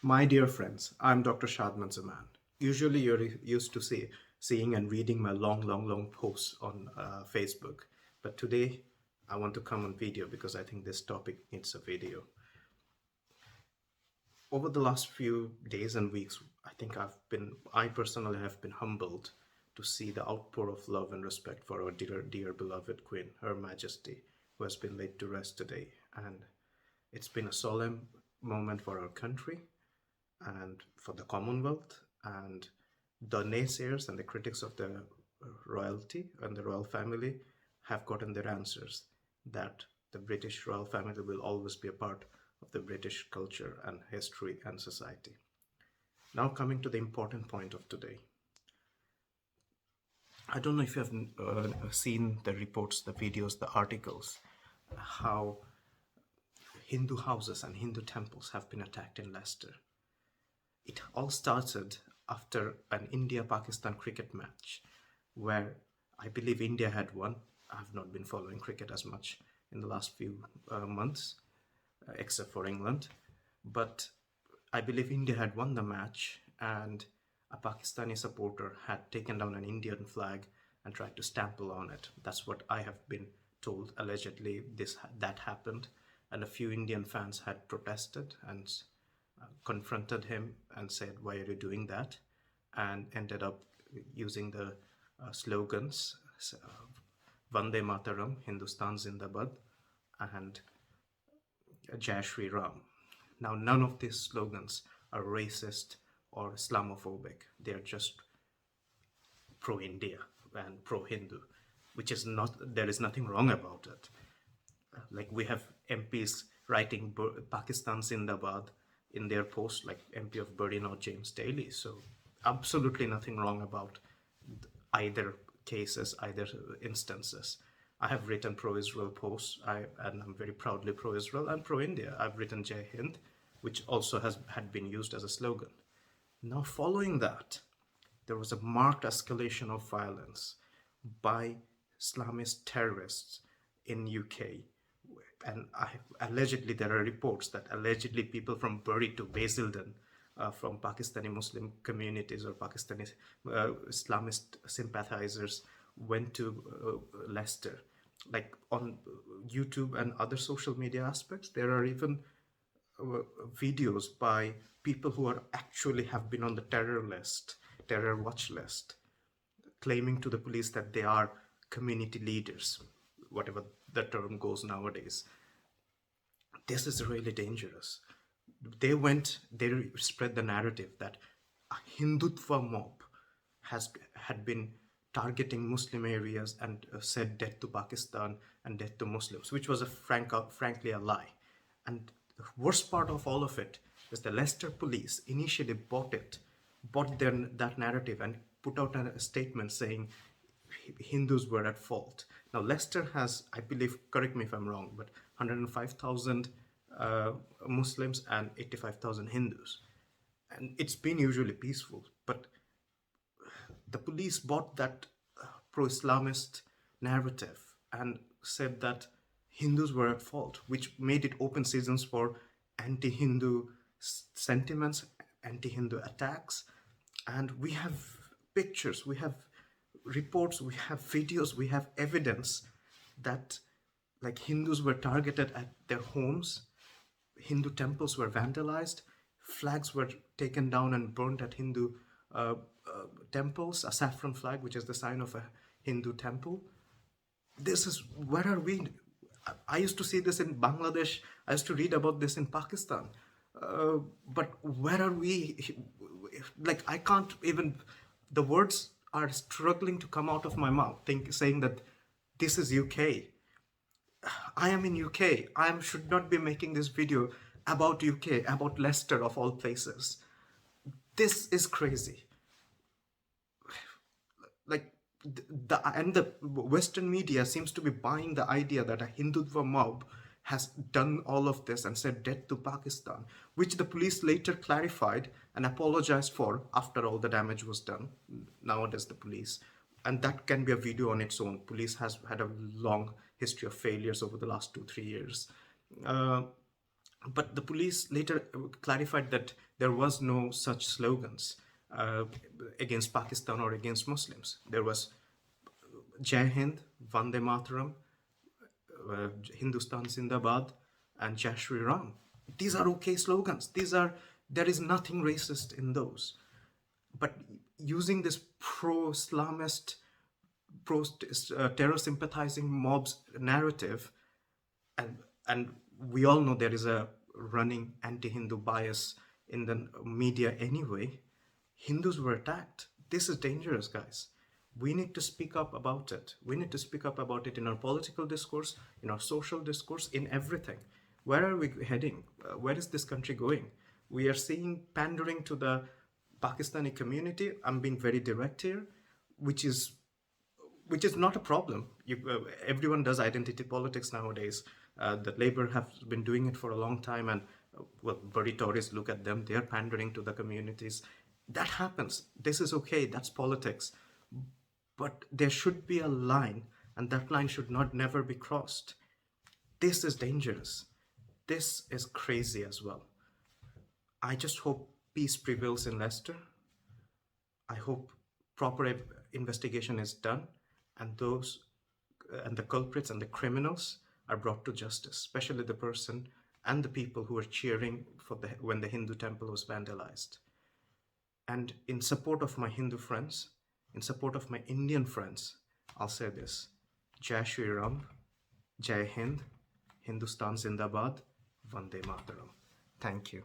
My dear friends, I'm Dr. Shadman Zaman. Usually, you're used to seeing and reading my long posts on Facebook. But today, I want to come on video because I think this topic needs a video. Over the last few days and weeks, I personally have been humbled to see the outpour of love and respect for our dear beloved Queen, Her Majesty, who has been laid to rest today. And it's been a solemn moment for our country and for the Commonwealth, and the naysayers and the critics of the royalty and the royal family have gotten their answers that the British royal family will always be a part of the British culture and history and society. Now, coming to the important point of today. I don't know if you have seen the reports, the videos, the articles, how Hindu houses and Hindu temples have been attacked in Leicester. It all started after an India-Pakistan cricket match where I believe India had won. I have not been following cricket as much in the last few months, except for England. But I believe India had won the match, and a Pakistani supporter had taken down an Indian flag and tried to stample on it. That's what I have been told. Allegedly, that happened, and a few Indian fans had protested and confronted him and said, "Why are you doing that?" And ended up using the slogans Vande Mataram, Hindustan Zindabad, and Jai Shri Ram. Now, none of these slogans are racist or Islamophobic. They are just pro-India and pro-Hindu, which is not, there is nothing wrong about it. Like we have MPs writing Pakistan Zindabad in their post, like MP of Berlin or James Daly. So absolutely nothing wrong about either cases, either instances. I have written pro-Israel posts, and I'm very proudly pro-Israel and pro-India. I've written Jai Hind, which also had been used as a slogan. Now, following that, there was a marked escalation of violence by Islamist terrorists in UK. And allegedly, there are reports that allegedly people from Bury to Basildon, from Pakistani Muslim communities or Pakistani Islamist sympathizers, went to Leicester. Like on YouTube and other social media aspects, there are even videos by people who are actually have been on the terror watch list, claiming to the police that they are community leaders, whatever the term goes nowadays. This is really dangerous. They spread the narrative that a Hindutva mob had been targeting Muslim areas and said death to Pakistan and death to Muslims, which was frankly a lie. And the worst part of all of it is the Leicester police initially bought that narrative and put out a statement saying Hindus were at fault. Now, Leicester has, I believe, correct me if I'm wrong, but 105,000 Muslims and 85,000 Hindus. And it's been usually peaceful, but the police bought that pro-Islamist narrative and said that Hindus were at fault, which made it open seasons for anti-Hindu sentiments, anti-Hindu attacks. And we have pictures, we have reports, we have videos, we have evidence that like Hindus were targeted at their homes, Hindu temples were vandalized, flags were taken down and burned at Hindu temples, a saffron flag, which is the sign of a Hindu temple. Where are we? I used to see this in Bangladesh. I used to read about this in Pakistan. But where are we? Like, I can't even, the words are struggling to come out of my mouth, saying that this is UK. I am in UK. Should not be making this video about UK, about Leicester of all places. This is crazy. Like, the Western media seems to be buying the idea that a Hindutva mob has done all of this and said death to Pakistan, which the police later clarified and apologized for after all the damage was done. Nowadays, the police, and that can be a video on its own. Police has had a long history of failures over the last 2-3 years. But the police later clarified that there was no such slogans against Pakistan or against Muslims. There was Jai Hind, Vande Mataram, Hindustan Zindabad, and Jai Shri Ram. These are okay slogans. There is nothing racist in those. But using this pro-Islamist, pro-terror sympathizing mobs narrative, and we all know there is a running anti-Hindu bias in the media anyway. Hindus were attacked. This is dangerous, guys. We need to speak up about it. We need to speak up about it in our political discourse, in our social discourse, in everything. Where are we heading? Where is this country going? We are seeing pandering to the Pakistani community. I'm being very direct here, which is not a problem. Everyone does identity politics nowadays. The Labour have been doing it for a long time, and well, Bertie Tories, look at them. They're pandering to the communities. That happens. This is okay. That's politics. But there should be a line, and that line should not never be crossed. This is dangerous. This is crazy as well. I just hope peace prevails in Leicester. I hope proper investigation is done, and the culprits and the criminals are brought to justice, especially the person and the people who were cheering when the Hindu temple was vandalized. And in support of my Hindu friends, in support of my Indian friends, I'll say this: Jai Shri Ram, Jai Hind, Hindustan Zindabad, Vande Mataram. Thank you.